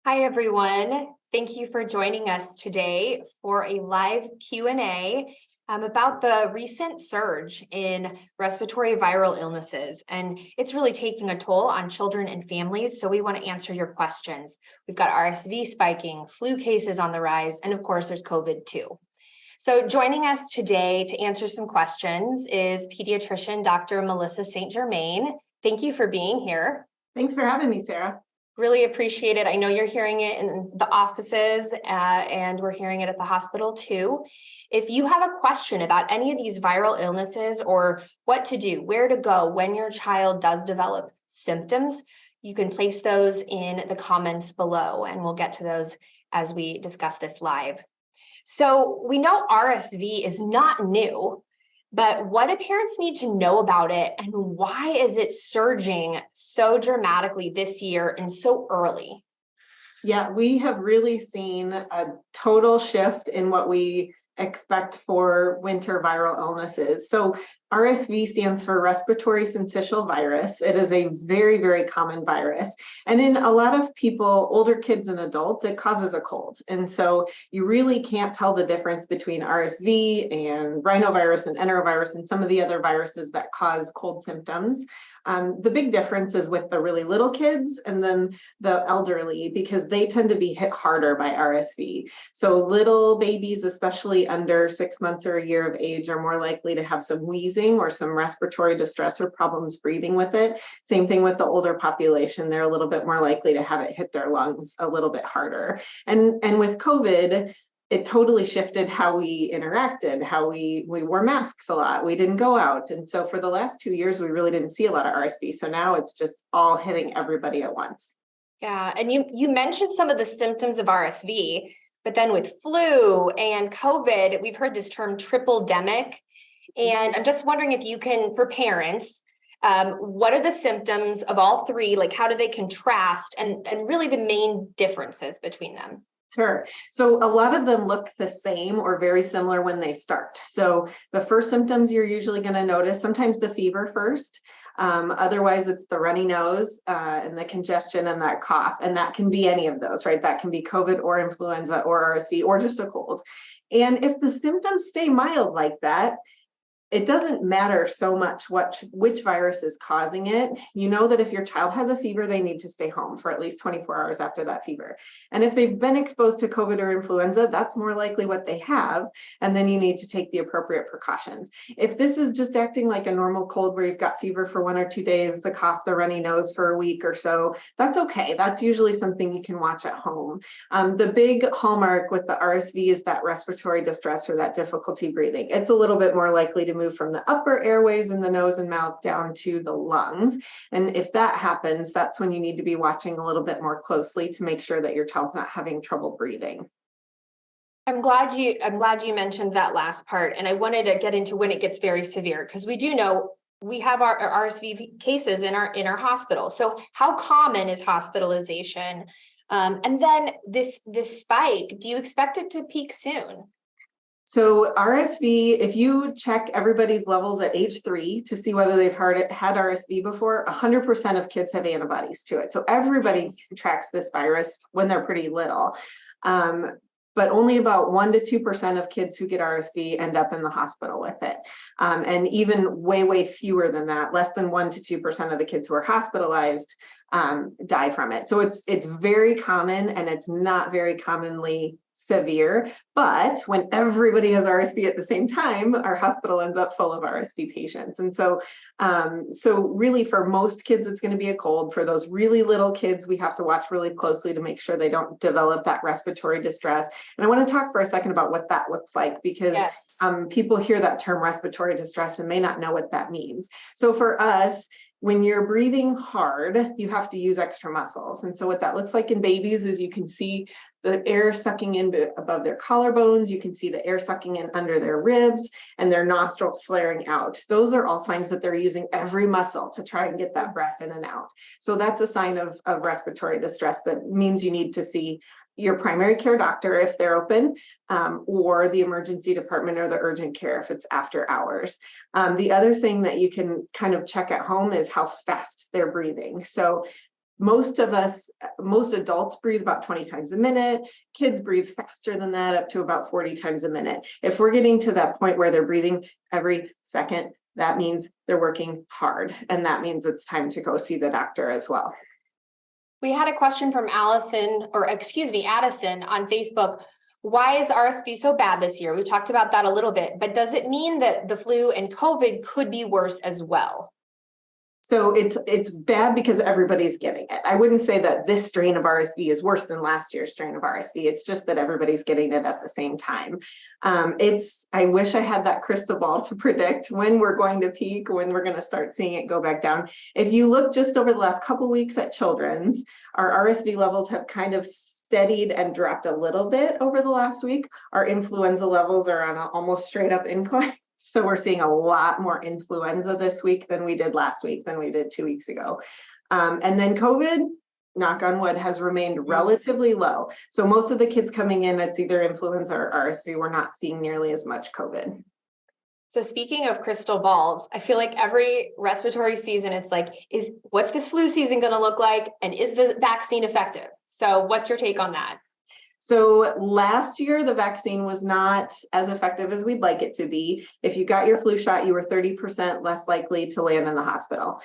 Hi, everyone. Thank you for joining us today for a live Q&A about the recent surge in respiratory viral illnesses. And it's really taking a toll on children and families. So we want to answer your questions. We've got RSV spiking, flu cases on the rise, and of course, there's COVID too. So joining us today to answer some questions is pediatrician Dr. Melissa St. Germain. Thank you for being here. Thanks for having me, Sarah. Really appreciate it. I know you're hearing it in the offices and we're hearing it at the hospital too. If you have a question about any of these viral illnesses or what to do, where to go when your child does develop symptoms, you can place those in the comments below and we'll get to those as we discuss this live. So we know RSV is not new, but what do parents need to know about it and why is it surging so dramatically this year and so early? Yeah, we have really seen a total shift in what we expect for winter viral illnesses. So RSV stands for respiratory syncytial virus. It is a very, very common virus. And in a lot of people, older kids and adults, it causes a cold. And so you really can't tell the difference between RSV and rhinovirus and enterovirus and some of the other viruses that cause cold symptoms. The big difference is with the really little kids and then the elderly, because they tend to be hit harder by RSV. So little babies, especially under 6 months or a year of age, are more likely to have some wheezing or some respiratory distress or problems breathing with it. Same thing with the older population. They're a little bit more likely to have it hit their lungs a little bit harder. And with COVID, it totally shifted how we interacted, how we wore masks a lot. We didn't go out. And so for the last 2 years, we really didn't see a lot of RSV. So now it's just all hitting everybody at once. Yeah, and you mentioned some of the symptoms of RSV, but then with flu and COVID, we've heard this term triple-demic. And I'm just wondering if you can, for parents, what are the symptoms of all three? Like, how do they contrast and really the main differences between them? Sure. So a lot of them look the same or very similar when they start. So the first symptoms you're usually going to notice, sometimes the fever first. Otherwise, it's the runny nose and the congestion and that cough. And that can be any of those, right? That can be COVID or influenza or RSV or just a cold. And if the symptoms stay mild like that, it doesn't matter so much which virus is causing it. You know that if your child has a fever, they need to stay home for at least 24 hours after that fever. And if they've been exposed to COVID or influenza, that's more likely what they have. And then you need to take the appropriate precautions. If this is just acting like a normal cold where you've got fever for 1 or 2 days, the cough, the runny nose for a week or so, that's okay. That's usually something you can watch at home. The big hallmark with the RSV is that respiratory distress or that difficulty breathing. It's a little bit more likely to move from the upper airways in the nose and mouth down to the lungs. And if that happens, that's when you need to be watching a little bit more closely to make sure that your child's not having trouble breathing. I'm glad you mentioned that last part. And I wanted to get into when it gets very severe, because we do know we have our RSV cases in our hospital. So how common is hospitalization? And then this spike, do you expect it to peak soon? So RSV, if you check everybody's levels at age 3 to see whether they've had RSV before, 100% of kids have antibodies to it. So everybody contracts this virus when they're pretty little. But only about 1 to 2% of kids who get RSV end up in the hospital with it. And even way, way fewer than that, less than 1 to 2% of the kids who are hospitalized die from it. So it's very common, and it's not very commonly severe, but when everybody has RSV at the same time, our hospital ends up full of RSV patients. And so really for most kids, it's going to be a cold. For those really little kids, we have to watch really closely to make sure they don't develop that respiratory distress. And I want to talk for a second about what that looks like, because people hear that term respiratory distress and may not know what that means. So for us, when you're breathing hard, you have to use extra muscles. And so what that looks like in babies is you can see the air sucking in above their collarbones. You can see the air sucking in under their ribs and their nostrils flaring out. Those are all signs that they're using every muscle to try and get that breath in and out. So that's a sign of respiratory distress that means you need to see your primary care doctor if they're open, or the emergency department or the urgent care if it's after hours. The other thing that you can kind of check at home is how fast they're breathing. So most adults breathe about 20 times a minute. Kids breathe faster than that, up to about 40 times a minute. If we're getting to that point where they're breathing every second, that means they're working hard. And that means it's time to go see the doctor as well. We had a question from Addison on Facebook. Why is RSV so bad this year? We talked about that a little bit, but does it mean that the flu and COVID could be worse as well? So it's bad because everybody's getting it. I wouldn't say that this strain of RSV is worse than last year's strain of RSV. It's just that everybody's getting it at the same time. I wish I had that crystal ball to predict when we're going to peak, when we're going to start seeing it go back down. If you look just over the last couple of weeks at children's, our RSV levels have kind of steadied and dropped a little bit over the last week. Our influenza levels are on an almost straight up incline. So we're seeing a lot more influenza this week than we did last week, than we did 2 weeks ago. And then COVID, knock on wood, has remained relatively low. So most of the kids coming in, it's either influenza or RSV. We're not seeing nearly as much COVID. So speaking of crystal balls, I feel like every respiratory season, it's like, what's this flu season going to look like? And is the vaccine effective? So what's your take on that? So last year, the vaccine was not as effective as we'd like it to be. If you got your flu shot, you were 30% less likely to land in the hospital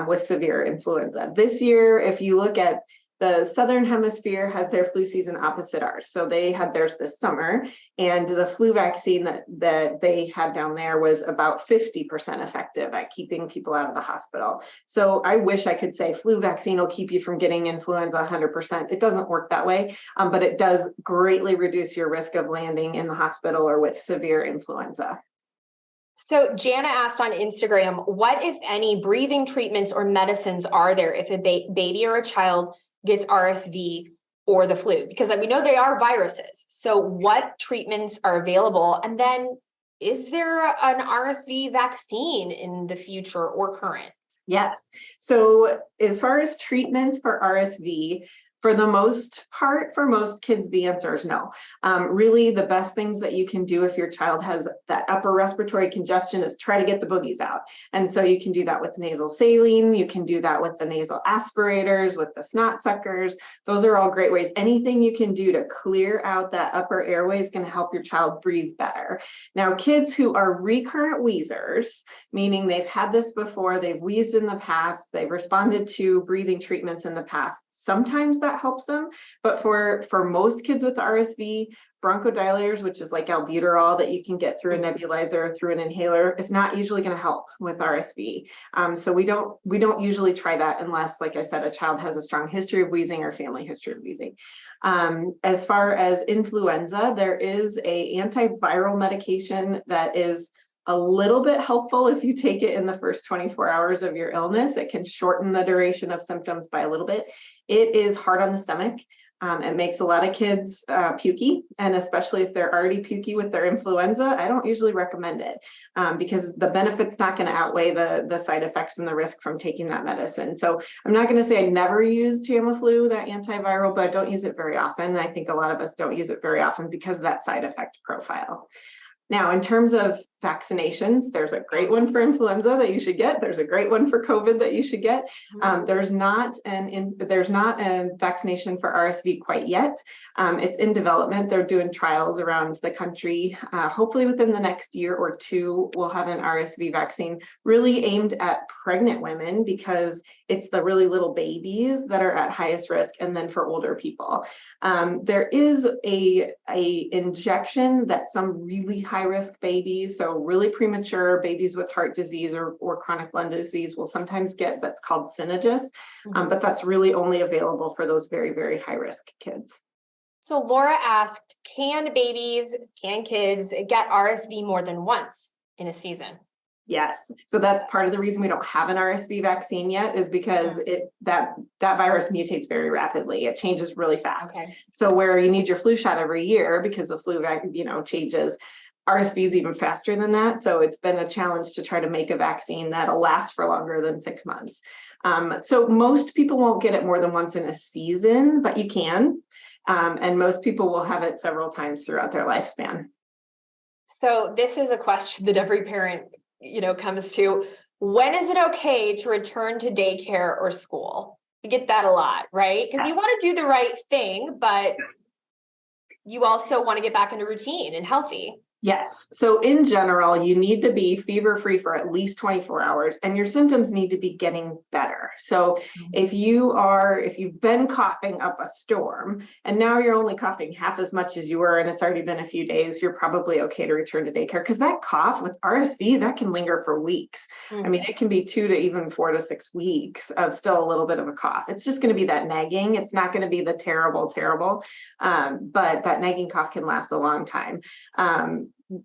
with severe influenza. This year, if you look at the Southern Hemisphere has their flu season opposite ours. So they had theirs this summer, and the flu vaccine that they had down there was about 50% effective at keeping people out of the hospital. So I wish I could say flu vaccine will keep you from getting influenza 100%. It doesn't work that way, but it does greatly reduce your risk of landing in the hospital or with severe influenza. So Jana asked on Instagram, what, if any, breathing treatments or medicines are there if a baby or a child gets RSV or the flu? Because we know they are viruses. So what treatments are available? And then is there an RSV vaccine in the future or current? Yes. So as far as treatments for RSV, for the most part, for most kids, the answer is no. Really, the best things that you can do if your child has that upper respiratory congestion is try to get the boogies out. And so you can do that with nasal saline. You can do that with the nasal aspirators, with the snot suckers. Those are all great ways. Anything you can do to clear out that upper airway is going to help your child breathe better. Now, kids who are recurrent wheezers, meaning they've had this before, they've wheezed in the past, they've responded to breathing treatments in the past, sometimes that helps them, but for most kids with RSV, bronchodilators, which is like albuterol that you can get through a nebulizer or through an inhaler, is not usually going to help with RSV. So we don't usually try that unless, like I said, a child has a strong history of wheezing or family history of wheezing. As far as influenza, there is a antiviral medication that is a little bit helpful if you take it in the first 24 hours of your illness. It can shorten the duration of symptoms by a little bit. It is hard on the stomach. It makes a lot of kids pukey, and especially if they're already pukey with their influenza, I don't usually recommend it because the benefit's not going to outweigh the side effects and the risk from taking that medicine. So I'm not going to say I never use Tamiflu, that antiviral, but I don't use it very often. I think a lot of us don't use it very often because of that side effect profile. Now, in terms of vaccinations, there's a great one for influenza that you should get. There's a great one for COVID that you should get. There's not a vaccination for RSV quite yet. It's in development. They're doing trials around the country. Hopefully within the next year or two, we'll have an RSV vaccine really aimed at pregnant women because it's the really little babies that are at highest risk, and then for older people. There is a injection that some really high risk babies, so really premature babies with heart disease or chronic lung disease will sometimes get, that's called Synagis, but that's really only available for those very, very high risk kids. So Laura asked, can kids get RSV more than once in a season? Yes. So that's part of the reason we don't have an RSV vaccine yet, is because that virus mutates very rapidly. It changes really fast. Okay. So where you need your flu shot every year because the flu changes, RSV is even faster than that. So it's been a challenge to try to make a vaccine that'll last for longer than 6 months. So most people won't get it more than once in a season, but you can. And most people will have it several times throughout their lifespan. So this is a question that every parent comes to. When is it okay to return to daycare or school? We get that a lot, right? Because you want to do the right thing, but you also want to get back into routine and healthy. Yes. So in general, you need to be fever-free for at least 24 hours and your symptoms need to be getting better. So if you've been coughing up a storm and now you're only coughing half as much as you were and it's already been a few days, you're probably okay to return to daycare, because that cough with RSV, that can linger for weeks. I mean, it can be 2 to even 4 to 6 weeks of still a little bit of a cough. It's just going to be that nagging. It's not going to be the terrible, but that nagging cough can last a long time.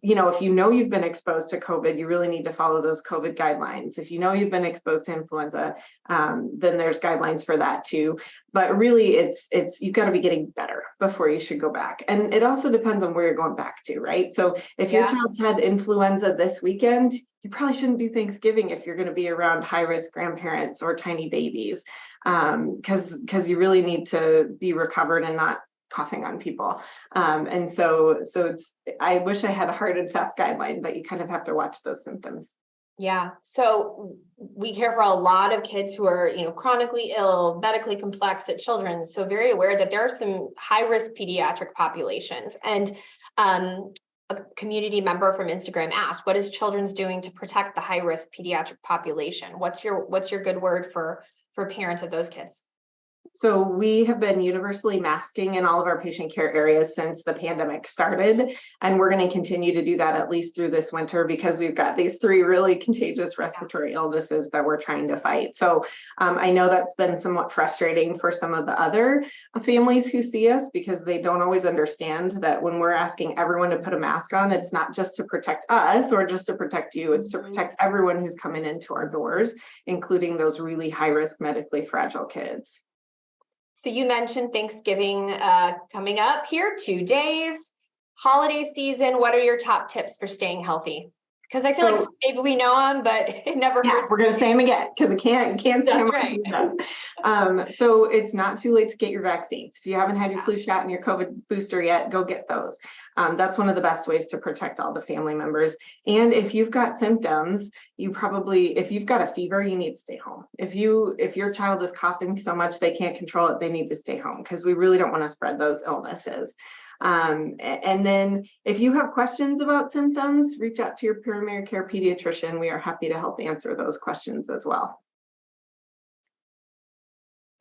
If you know you've been exposed to COVID, you really need to follow those COVID guidelines. If you know you've been exposed to influenza, then there's guidelines for that too. But really, it's you've got to be getting better before you should go back. And it also depends on where you're going back to, right? So if your child's had influenza this weekend, you probably shouldn't do Thanksgiving if you're going to be around high-risk grandparents or tiny babies, because you really need to be recovered and not coughing on people. And so I wish I had a hard and fast guideline, but you kind of have to watch those symptoms. Yeah. So we care for a lot of kids who are, chronically ill, medically complex at children. So very aware that there are some high risk pediatric populations. And a community member from Instagram asked, what is Children's doing to protect the high risk pediatric population? What's your good word for parents of those kids? So we have been universally masking in all of our patient care areas since the pandemic started, and we're going to continue to do that at least through this winter, because we've got these 3 really contagious respiratory illnesses that we're trying to fight. So I know that's been somewhat frustrating for some of the other families who see us, because they don't always understand that when we're asking everyone to put a mask on, it's not just to protect us or just to protect you, it's to protect everyone who's coming into our doors, including those really high risk medically fragile kids. So you mentioned Thanksgiving coming up here, 2 days, holiday season. What are your top tips for staying healthy? Because I feel like maybe we know them, but it never hurts. We're going to say them again, because you can't say That's them. right. So it's not too late to get your vaccines. If you haven't had your flu shot and your COVID booster yet, go get those. That's one of the best ways to protect all the family members. And if you've got symptoms, if you've got a fever, you need to stay home. If your child is coughing so much they can't control it, they need to stay home, because we really don't want to spread those illnesses. And then if you have questions about symptoms, reach out to your primary care pediatrician. We are happy to help answer those questions as well.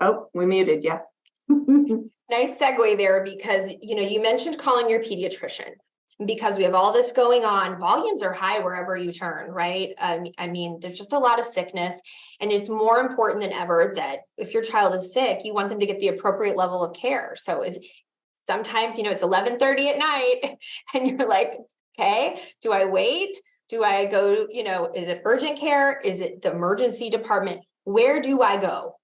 Oh, we muted you. Nice segue there, because you mentioned calling your pediatrician. Because we have all this going on, volumes are high wherever you turn, right? I mean, there's just a lot of sickness, and it's more important than ever that if your child is sick, you want them to get the appropriate level of care. So sometimes, it's 11:30 at night and you're like, okay, do I wait? Do I go, is it urgent care? Is it the emergency department? Where do I go?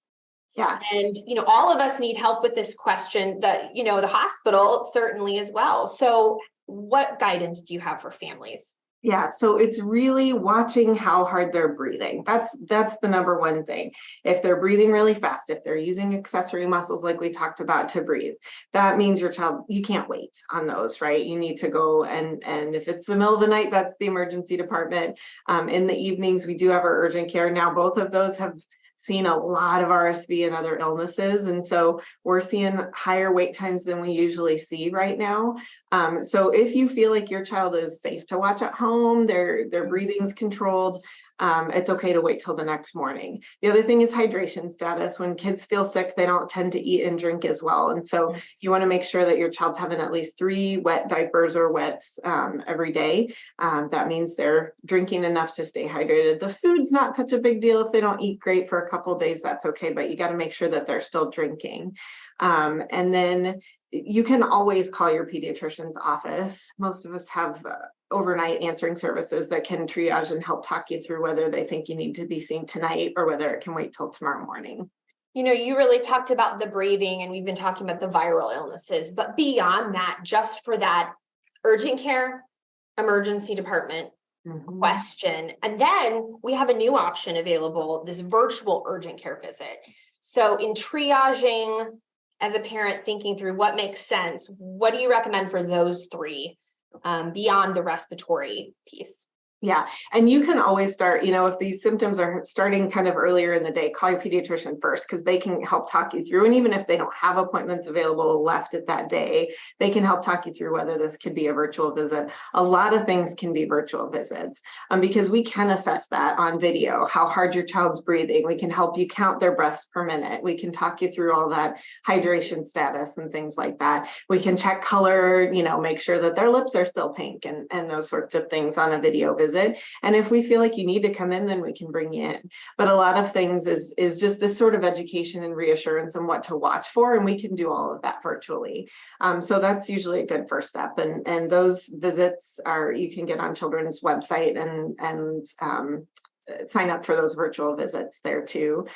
Yeah. And, all of us need help with this question, that, the hospital certainly as well. So what guidance do you have for families? Yeah, so it's really watching how hard they're breathing. That's the number one thing. If they're breathing really fast, if they're using accessory muscles like we talked about to breathe, that means your child, you can't wait on those, right? You need to go, and if it's the middle of the night, that's the emergency department. In the evenings, we do have our urgent care. Now, both of those have seen a lot of RSV and other illnesses. And so we're seeing higher wait times than we usually see right now. So if you feel like your child is safe to watch at home, their breathing's controlled, it's okay to wait till the next morning. The other thing is hydration status. When kids feel sick, they don't tend to eat and drink as well. And so you want to make sure that your child's having at least 3 wet diapers or wets every day. That means they're drinking enough to stay hydrated. The food's not such a big deal. If they don't eat great for a couple of days, that's okay, but you got to make sure that they're still drinking. And then you can always call your pediatrician's office. Most of us have overnight answering services that can triage and help talk you through whether they think you need to be seen tonight or whether it can wait till tomorrow morning. You really talked about the breathing, and we've been talking about the viral illnesses, but beyond that, just for that urgent care, emergency department question. And then we have a new option available, this virtual urgent care visit. So in triaging, as a parent thinking through what makes sense, what do you recommend for those 3 beyond the respiratory piece? Yeah, and you can always start, if these symptoms are starting kind of earlier in the day, call your pediatrician first because they can help talk you through. And even if they don't have appointments available left at that day, they can help talk you through whether this could be a virtual visit. A lot of things can be virtual visits because we can assess that on video, how hard your child's breathing. We can help you count their breaths per minute. We can talk you through all that hydration status and things like that. We can check color, make sure that their lips are still pink and those sorts of things on a video visit. And if we feel like you need to come in, then we can bring you in. But a lot of things is just this sort of education and reassurance on what to watch for, and we can do all of that virtually. So that's usually a good first step. And those visits you can get on children's website and sign up for those virtual visits there too.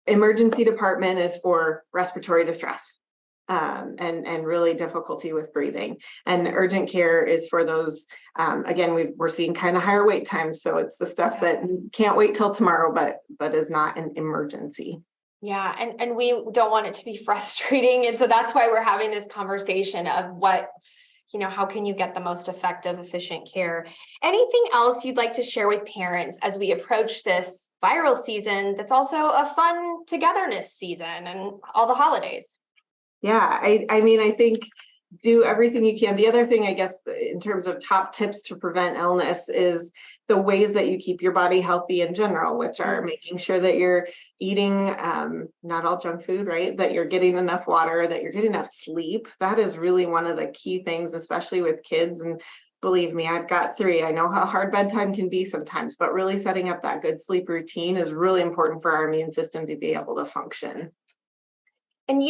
Emergency department is for respiratory distress. And really difficulty with breathing. And urgent care is for those, again, we're seeing kind of higher wait times. So it's the stuff that can't wait till tomorrow, but is not an emergency. Yeah, and we don't want it to be frustrating. And so that's why we're having this conversation of how can you get the most effective, efficient care? Anything else you'd like to share with parents as we approach this viral season that's also a fun togetherness season and all the holidays? Yeah, I think do everything you can. The other thing, I guess, in terms of top tips to prevent illness is the ways that you keep your body healthy in general, which are making sure that you're eating not all junk food, right? That you're getting enough water, that you're getting enough sleep. That is really one of the key things, especially with kids. And believe me, I've got 3. I know how hard bedtime can be sometimes, but really setting up that good sleep routine is really important for our immune system to be able to function. And,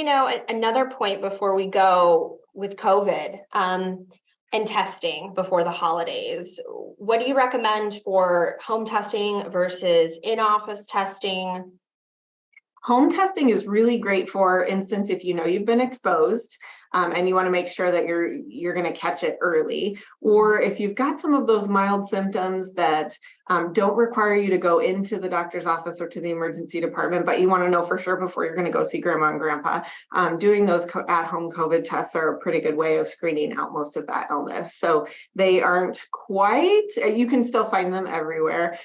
another point before we go with COVID and testing before the holidays, what do you recommend for home testing versus in-office testing? Home testing is really great for instance, if you've been exposed and you want to make sure that you're going to catch it early, or if you've got some of those mild symptoms that don't require you to go into the doctor's office or to the emergency department, but you want to know for sure before you're going to go see grandma and grandpa, doing those at-home COVID tests are a pretty good way of screening out most of that illness. So they aren't quite, you can still find them everywhere.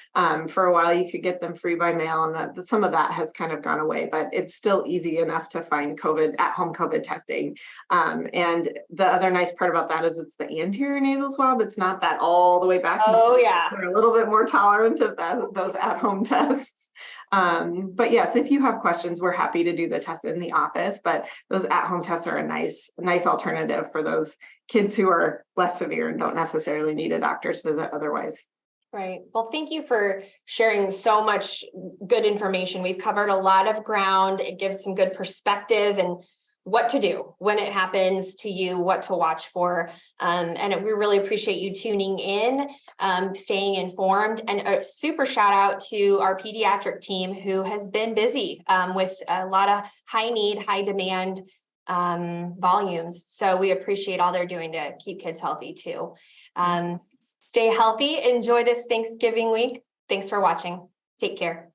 For a while you could get them free by mail, and some of that has kind of gone away, but it's still easy enough to find at-home COVID testing. And the other nice part about that is it's the anterior nasal swab. It's not that all the way back. Oh, yeah. They're a little bit more tolerant of those at-home tests. But yes, if you have questions, we're happy to do the test in the office, but those at-home tests are a nice alternative for those kids who are less severe and don't necessarily need a doctor's visit otherwise. Right. Well, thank you for sharing so much good information. We've covered a lot of ground. It gives some good perspective and what to do when it happens to you, what to watch for. And we really appreciate you tuning in, staying informed, and a super shout out to our pediatric team who has been busy with a lot of high need, high demand volumes. So we appreciate all they're doing to keep kids healthy too. Stay healthy. Enjoy this Thanksgiving week. Thanks for watching. Take care.